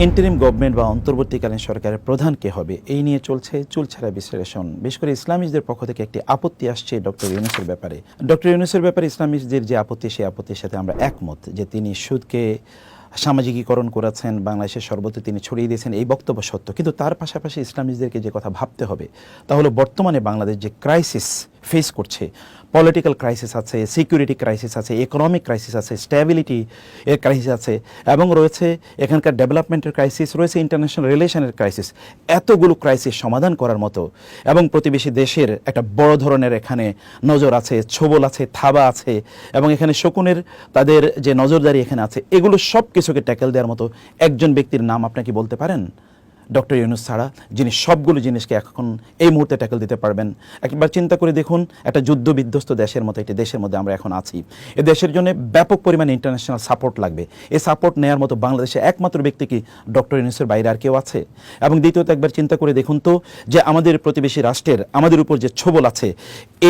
Interim government বা অন্তর্বর্তীকালীন সরকারের প্রধান কে হবে এই নিয়ে চলছে চুলছাড়া বিশ্লেষণ। বিশেষ করে ইসলামিস্টদের পক্ষ থেকে একটি আপত্তি আসছে ডক্টর ইউনূসের ব্যাপারে। ডক্টর ইউনূসের ব্যাপারে ইসলামিস্টদের যে আপত্তি, সেই আপত্তির সাথে আমরা একমত যে তিনি সুদকে সামাজিকীকরণ করেছেন, বাংলাদেশের সর্বত্র তিনি ছড়িয়ে দিয়েছেন, এই বক্তব্য সত্য। কিন্তু তার পাশাপাশি ইসলামিস্টদেরকে যে কথা ভাবতে হবে তা হলো বর্তমানে বাংলাদেশ যে ক্রাইসিস ফেস করছে, পলিটিক্যাল ক্রাইসিস আছে, সিকিউরিটি ক্রাইসিস আছে, ইকোনমিক ক্রাইসিস আছে, স্ট্যাবিলিটি এর ক্রাইসিস আছে, এবং রয়েছে এখানকার ডেভেলপমেন্টের ক্রাইসিস, রয়েছে ইন্টারন্যাশনাল রিলেশনের ক্রাইসিস। এতগুলো ক্রাইসিস সমাধান করার মতো এবং প্রতিবেশী দেশের একটা বড় ধরনের এখানে নজর আছে, ছোবল আছে, থাবা আছে, এবং এখানে শকুনের তাদের যে নজরদারি এখানে আছে, এগুলো সব কিছুকে ট্যাকেল দেওয়ার মতো একজন ব্যক্তির নাম আপনাকে বলতে পারেন? ডক্টর ইউনূস ছাড়া, যিনি সবগুলো জিনিসকে এখন এই মুহূর্তে ট্যাকেল দিতে পারবেন। একবার চিন্তা করে দেখুন, একটা যুদ্ধ বিধ্বস্ত দেশের মতো একটি দেশের মধ্যে আমরা এখন আছি। এই দেশের জন্য ব্যাপক পরিমাণে ইন্টারন্যাশনাল সাপোর্ট লাগবে। এই সাপোর্ট নেওয়ার মতো বাংলাদেশে একমাত্র ব্যক্তি কি ডক্টর ইউনূসের বাইরে আর কেউ আছে? এবং দ্বিতীয়ত একবার চিন্তা করে দেখুন তো, যে আমাদের প্রতিবেশী রাষ্ট্রের আমাদের উপর যে ছোবল আছে,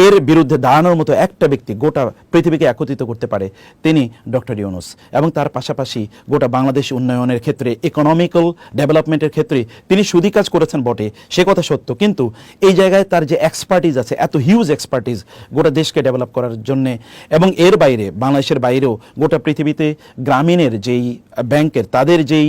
এর বিরুদ্ধে দাঁড়ানোর মতো একটা ব্যক্তি গোটা পৃথিবীকে একত্রিত করতে পারে, তিনি ডক্টর ইউনূস। এবং তার পাশাপাশি গোটা বাংলাদেশ উন্নয়নের ক্ষেত্রে, ইকোনমিক্যাল ডেভেলপমেন্টের ক্ষেত্রে তিনি সুদী কাজ করেছেন বটে, সে কথা সত্য, কিন্তু এই জায়গায় তার যে এক্সপার্টিজ আছে, এত হিউজ এক্সপার্টিজ গোটা দেশকে ডেভেলপ করার জন্যে, এবং এর বাইরে বাংলাদেশের বাইরেও গোটা পৃথিবীতে গ্রামীণের যেই ব্যাংকের তাদের যেই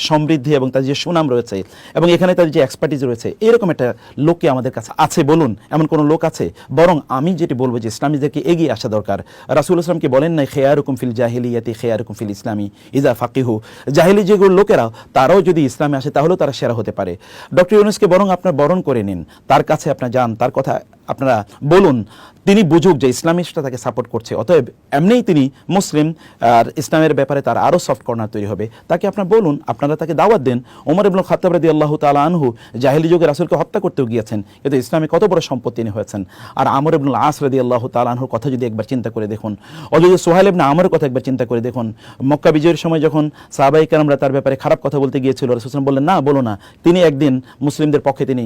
সমৃদ্ধি এবং তাদের যে সুনাম রয়েছে, এবং এখানে তাদের যে এক্সপার্টিজ রয়েছে, এরকম একটা লোককে আমাদের কাছে আছে বলুন? এমন কোনো লোক আছে? বরং আমি যেটি বলবো যে ইসলামীদেরকে এগিয়ে আসা দরকার। রাসূলুল্লাহ সাল্লাল্লাহু আলাইহি ওয়াসাল্লাম কি বলেন নাই, খেয়ারুকুম ফিল জাহিলিয়াতি খেয়ারুকুম ফিল ইসলামি ইজা ফাকিহু? জাহিলি যেগুলো লোকেরা, তারাও যদি ইসলামে আসে তাহলেও তারা সেরা হতে পারে। ডক্টর ইউনূসকে বরং আপনার বরণ করে নিন, তার কাছে আপনার যান, তার কথা আপনারা বলুন, তিনি বুঝুক যে ইসলামিস্টরা তাকে সাপোর্ট করছে। অতএব এমনিই তিনি মুসলিম, আর ইসলামের ব্যাপারে তার আরও সফট কর্নার তৈরি হবে। তাকে আপনারা বলুন, আপনারা তাকে দাওয়াত দেন। ওমর ইবনুল খাত্তাব রাদিয়াল্লাহু তাআলা আনহু জাহিলি যুগে রাসূলকে হত্যা করতেও গিয়েছেন, কিন্তু ইসলামে কত বড় সম্পদ তিনি হয়েছেন। আর আমর ইবনুল আস রাদিয়াল্লাহু তাআলা আনহুর কথা যদি একবার চিন্তা করে দেখুন, অথচ সোহাইল ইবনে আমরের কথা একবার চিন্তা করে দেখুন, মক্কা বিজয়ের সময় যখন সাহাবায়ে কেরামরা তার ব্যাপারে খারাপ কথা বলতে গিয়েছিল, রাসূল সাল্লাল্লাহু আলাইহি ওয়াসাল্লাম বললেন, না বলো না। তিনি একদিন মুসলিমদের পক্ষে তিনি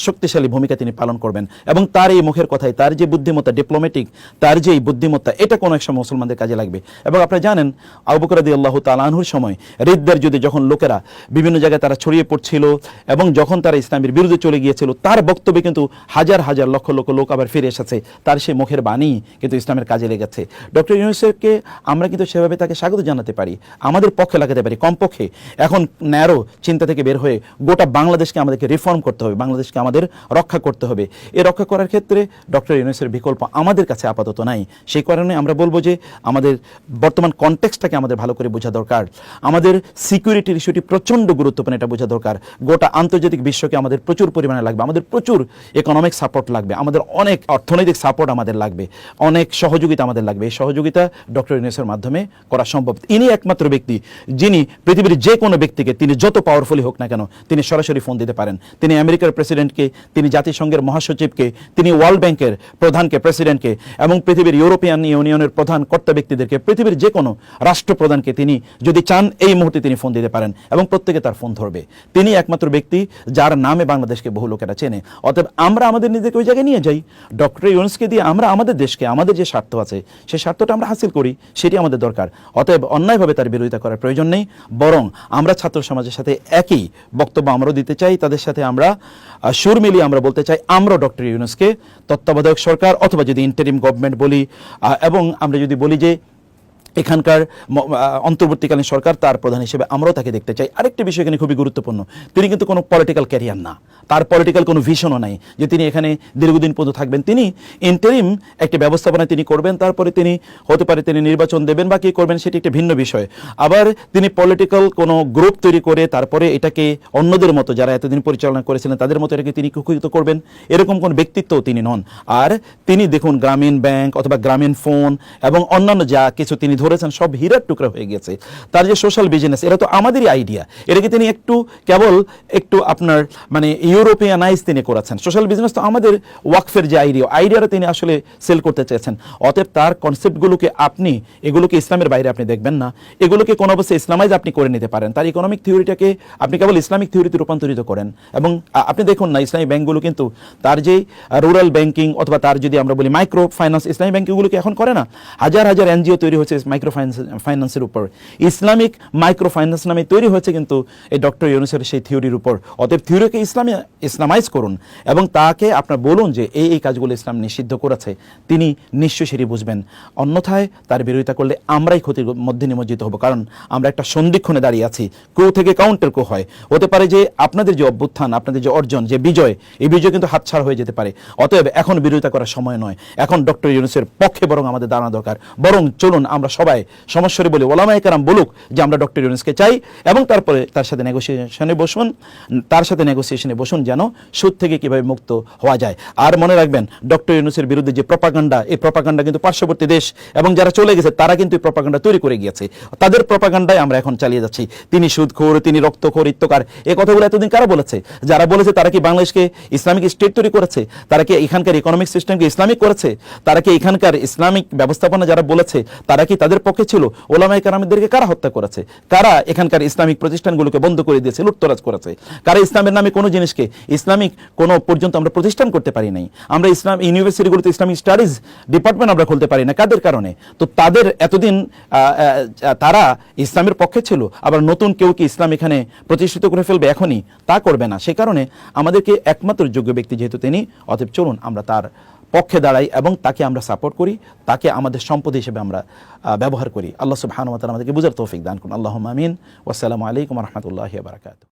শক্তিশালী ভূমিকা তিনি পালন করবেন, এবং তার এই মুখের কথাই, তার যে বুদ্ধিমত্তা, ডিপ্লোম্যাটিক তার যে বুদ্ধিমত্তা, এটা কোনো এক সময় মুসলমানদের কাজে লাগবে। এবং আপনারা জানেন আবু বকর রাদিয়াল্লাহু তাআলা আনহুর সময় রিদ্দার যুদ্ধে যখন লোকেরা বিভিন্ন জায়গায় তারা ছড়িয়ে পড়ছিল, এবং যখন তারা ইসলামের বিরুদ্ধে চলে গিয়েছিল, তার বক্তব্যে কিন্তু হাজার হাজার লক্ষ লক্ষ লোক আবার ফিরে এসেছে। তার সেই মুখের বাণী কিন্তু ইসলামের কাজে লেগেছে। ডক্টর ইউনূসকে আমরা কিন্তু সেভাবে তাকে স্বাগত জানাতে পারি, আমাদের পক্ষে লাগাতে পারি। কমপক্ষে এখন ন্যারো চিন্তা থেকে বের হয়ে গোটা বাংলাদেশকে আমাদেরকে রিফর্ম করতে হবে, বাংলাদেশকে আমাদের রক্ষা করতে হবে। এই রক্ষা করার ক্ষেত্রে ডক্টর ইউনূসের বিকল্প আমাদের কাছে আপাতত নাই। সেই কারণে আমরা বলবো যে আমাদের বর্তমান কনটেক্সটটাকে আমাদের ভালো করে বোঝা দরকার। আমাদের সিকিউরিটির ইস্যুটি প্রচণ্ড গুরুত্বপূর্ণ, এটা বোঝা দরকার। গোটা আন্তর্জাতিক বিশ্বকে আমাদের প্রচুর পরিমাণে লাগবে, আমাদের প্রচুর ইকোনমিক সাপোর্ট লাগবে, আমাদের অনেক অর্থনৈতিক সাপোর্ট আমাদের লাগবে, অনেক সহযোগিতা আমাদের লাগবে। এই সহযোগিতা ডক্টর ইউনূসের মাধ্যমে করা সম্ভব। ইনি একমাত্র ব্যক্তি যিনি পৃথিবীর যে কোনো ব্যক্তিকে, তিনি যত পাওয়ারফুলি হোক না কেন, তিনি সরাসরি ফোন দিতে পারেন। তিনি আমেরিকার প্রেসিডেন্টকে, তিনি জাতিসংঘের মহাসচিবকে, তিনি ওয়ার্ল্ড ব্যাংকের প্রধানকে, প্রেসিডেন্টকে, এবং পৃথিবীর ইউরোপিয়ান ইউনিয়নের প্রধান কর্তা ব্যক্তিদেরকে, পৃথিবীর যে কোনো রাষ্ট্রপ্রধানকে তিনি যদি চান এই মুহূর্তে তিনি ফোন দিতে পারেন, এবং প্রত্যেকে তার ফোন ধরবে। তিনি একমাত্র ব্যক্তি যার নামে বাংলাদেশকে বহু লোকেরা চেনে। অতএব আমরা আমাদের নিজেকে ওই জায়গায় নিয়ে যাই, ডক্টর ইউনূসকে দিয়ে আমরা আমাদের দেশকে, আমাদের যে স্বার্থ আছে সেই স্বার্থটা আমরা হাসিল করি, সেটি আমাদের দরকার। অতএব অন্যায়ভাবে তার বিরোধিতা করার প্রয়োজন নেই, বরং আমরা ছাত্র সমাজের সাথে একই বক্তব্য আমরাও দিতে চাই, তাদের সাথে আমরা সুর মিলিয়ে আমরা বলতে চাই, আমরা ডক্টর ইউনূসকে তত্ত্বাবধায়ক সরকার অথবা যদি ইন্টারিম গভর্নমেন্ট বলি, এবং আমরা যদি বলি যে এখানকার অন্তর্বর্তীকালীন সরকার, তার প্রধান হিসেবে আমরাও তাকে দেখতে চাই। আরেকটি বিষয় এখানে খুবই গুরুত্বপূর্ণ, তিনি কিন্তু কোনো পলিটিক্যাল ক্যারিয়ার না, তার পলিটিক্যাল কোনো ভিশনও নাই যে তিনি এখানে দীর্ঘদিন পর্যন্ত থাকবেন। তিনি ইন্টারিম একটি ব্যবস্থাপনা তিনি করবেন, তারপরে তিনি হতে পারে তিনি নির্বাচন দেবেন বা কী করবেন সেটি একটি ভিন্ন বিষয়। আবার তিনি পলিটিক্যাল কোনো গ্রুপ তৈরি করে তারপরে এটাকে অন্যদের মতো যারা এতদিন পরিচালনা করেছিলেন তাদের মতো এটাকে তিনি কুক্ষিগত করবেন, এরকম কোন ব্যক্তিত্বও তিনি নন। আর তিনি দেখুন গ্রামীণ ব্যাংক অথবা গ্রামীণ ফোন এবং অন্যান্য যা কিছু তিনি ধরেছেন সব হীরার টুকরা হয়ে গেছে। তার যে সোশ্যাল বিজনেস, এটা তো আমাদেরই আইডিয়া, এটাকে তিনি কেবল একটু আপনার মানে ইউরোপিয়ানাইজ তিনি করেছেন। সোশ্যাল বিজনেস তো আমাদের ওয়াকফের যে আইডিয়াটা তিনি আসলে সেল করতে চেয়েছেন। অতএব তার কনসেপ্টগুলোকে এগুলোকে ইসলামের বাইরে আপনি দেখবেন না, এগুলোকে কোনো অবস্থায় ইসলামাইজ আপনি করে নিতে পারেন। তার ইকোনমিক থিওরিটাকে আপনি কেবল ইসলামিক থিওরিতে রূপান্তরিত করেন। এবং আপনি দেখুন না, ইসলামী ব্যাংকগুলো কিন্তু তার যেই রুরাল ব্যাংকিং অথবা তার যদি আমরা বলি মাইক্রো ফাইন্যান্স, ইসলামী ব্যাংকগুলোকে এখন করে না। হাজার হাজার এনজিও তৈরি হয়েছে মাইক্রো ফাইন্যান্সের উপর। ইসলামিক মাইক্রো ফাইন্যান্স নামে তৈরি হয়েছে কিন্তু এই ডক্টর ইউনূসের সেই থিওরির উপর। অতএব থিওরিকে ইসলামাইজ করুন এবং তাকে আপনার বলুন যে এই কাজগুলো ইসলাম নিষিদ্ধ করেছে, তিনি নিশ্চয়ই সেটি বুঝবেন। অন্যথায় তার বিরোধিতা করলে আমরাই ক্ষতির মধ্যে নিমজ্জিত হব, কারণ আমরা একটা সন্ধিক্ষণে দাঁড়িয়ে আছি। ক্রু থেকে কাউন্টার ক্রু হয়, হতে পারে যে আপনাদের যে অভ্যুত্থান, আপনাদের যে অর্জন, যে বিজয়, এই বিজয় কিন্তু হাতছাড়া হয়ে যেতে পারে। অতএব এখন বিরোধিতা করার সময় নয়, এখন ডক্টর ইউনূসের পক্ষে বরং আমাদের দাঁড়ানো দরকার। বরং চলুন আমরা সবাই সমস্যারে বলি, ওলামায়ে কেরাম বলুক যে আমরা ডক্টর ইউনূসকে চাই, এবং তারপরে তার সাথে নেগোসিয়েশনে বসুন যেন সুদ থেকে কিভাবে মুক্ত হওয়া যায়। আর মনে রাখবেন, ডক্টর ইউনূসের বিরুদ্ধে যে প্রপাগান্ডা, এই প্রপাগান্ডা কিন্তু পার্শ্ববর্তী দেশ এবং যারা চলে গেছে তারা কিন্তু এই প্রপাগান্ডা তৈরি করে গিয়েছে। তাদের প্রপাগান্ডায় আমরা এখন চালিয়ে যাচ্ছি। তিনি সুদখোর, তিনি রক্তখোর, ইত্তকার, এই কথাগুলো এতদিন কারা বলেছে? যারা বলেছে তারা কি বাংলাদেশকে ইসলামিক স্টেট তৈরি করেছে? তারা কি এখানকার ইকোনমিক সিস্টেমকে ইসলামিক করেছে? তারা কি এখানকার ইসলামিক ব্যবস্থাপনা যারা বলেছে তারা কি তাদের পক্ষে ছিল? ওলামায়ে কেরামদেরকে কারা হত্যা করেছে? কারা এখানকার ইসলামিক প্রতিষ্ঠানগুলোকে বন্ধ করে দিয়েছে, লুটতরাজ করেছে? কারা ইসলামের নামে কোনো জিনিসকে ইসলামিক কোনো পর্যন্ত আমরা প্রতিষ্ঠান করতে পারি নাই? আমরা ইসলাম ইউনিভার্সিটিগুলোতে ইসলামিক স্টাডিজ ডিপার্টমেন্ট আমরা খুলতে পারি না, কাদের কারণে? তো তাদের এতদিন তারা ইসলামের পক্ষে ছিল, আবার নতুন কেউ কি ইসলাম এখানে প্রতিষ্ঠিত করে ফেলবে এখনই? তা করবে না। সে কারণে আমাদেরকে একমাত্র যোগ্য ব্যক্তি যেহেতু তিনি, অতএব চলুন আমরা তার পক্ষে দাঁড়াই এবং তাকে আমরা সাপোর্ট করি, তাকে আমাদের সম্পদ হিসেবে আমরা ব্যবহার করি। আল্লাহ সুবহানাহু ওয়া তাআলা আমাদেরকে বুঝার তৌফিক দান করুন। আল্লাহুম্মা আমিন। ওয়াসসালামু আলাইকুম ওয়া রাহমাতুল্লাহি ওয়া বারাকাতুহু।